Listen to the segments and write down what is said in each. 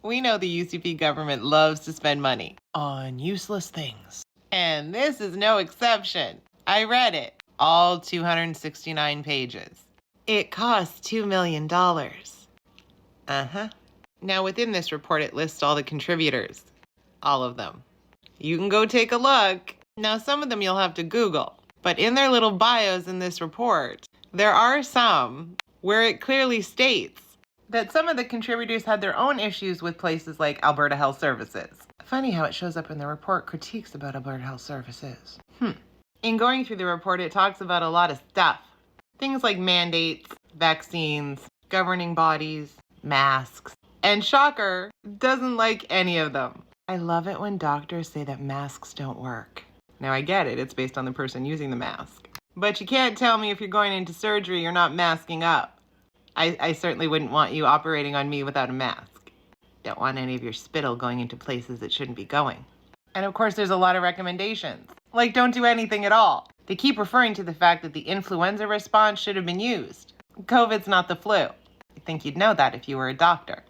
We know the UCP government loves to spend money on useless things. And this is no exception. I read it, all 269 pages. It costs $2 million. Uh-huh. Now within this report, it lists all the contributors. All of them. You can go take a look. Now some of them you'll have to Google. But in their little bios in this report, there are some where it clearly states that some of the contributors had their own issues with places like Alberta Health Services. Funny how it shows up in the report, critiques about Alberta Health Services. In going through the report, it talks about a lot of stuff. Things like mandates, vaccines, governing bodies, masks. And shocker, doesn't like any of them. I love it when doctors say that masks don't work. Now I get it, it's based on the person using the mask. But you can't tell me if you're going into surgery you're not masking up. I certainly wouldn't want you operating on me without a mask. Don't want any of your spittle going into places it shouldn't be going. And of course there's a lot of recommendations. Like don't do anything at all. They keep referring to the fact that the influenza response should have been used. COVID's not the flu. I think you'd know that if you were a doctor.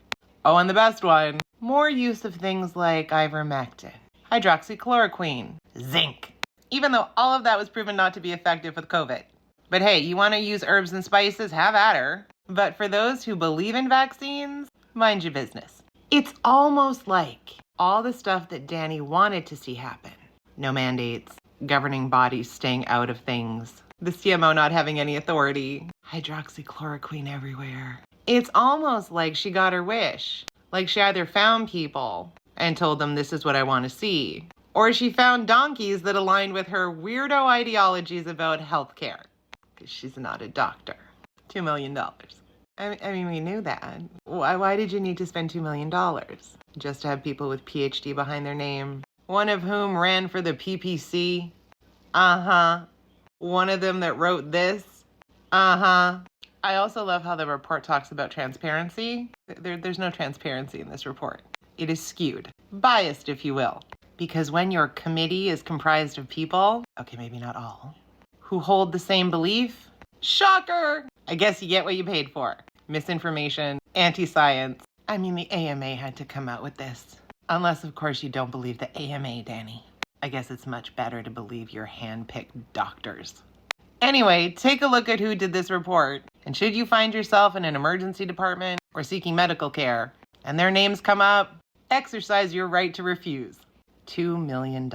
Oh, and the best one, more use of things like ivermectin, hydroxychloroquine, zinc. Even though all of that was proven not to be effective with COVID. But hey, you want to use herbs and spices? Have at her. But for those who believe in vaccines, mind your business. It's almost like all the stuff that Danny wanted to see happen. No mandates, governing bodies staying out of things, the CMO not having any authority, hydroxychloroquine everywhere. It's almost like she got her wish. Like she either found people and told them this is what I want to see, or she found donkeys that aligned with her weirdo ideologies about healthcare. Because she's not a doctor. $2 million. I mean, we knew that. Why did you need to spend $2 million? Just to have people with PhD behind their name? One of whom ran for the PPC? Uh-huh. One of them that wrote this? Uh-huh. I also love how the report talks about transparency. There's no transparency in this report. It is skewed. Biased, if you will. Because when your committee is comprised of people, okay, maybe not all, who hold the same belief, shocker! I guess you get what you paid for. Misinformation, anti-science. I mean, the AMA had to come out with this. Unless, of course, you don't believe the AMA, Danny. I guess it's much better to believe your hand-picked doctors. Anyway, take a look at who did this report. And should you find yourself in an emergency department or seeking medical care, and their names come up, exercise your right to refuse. $2 million.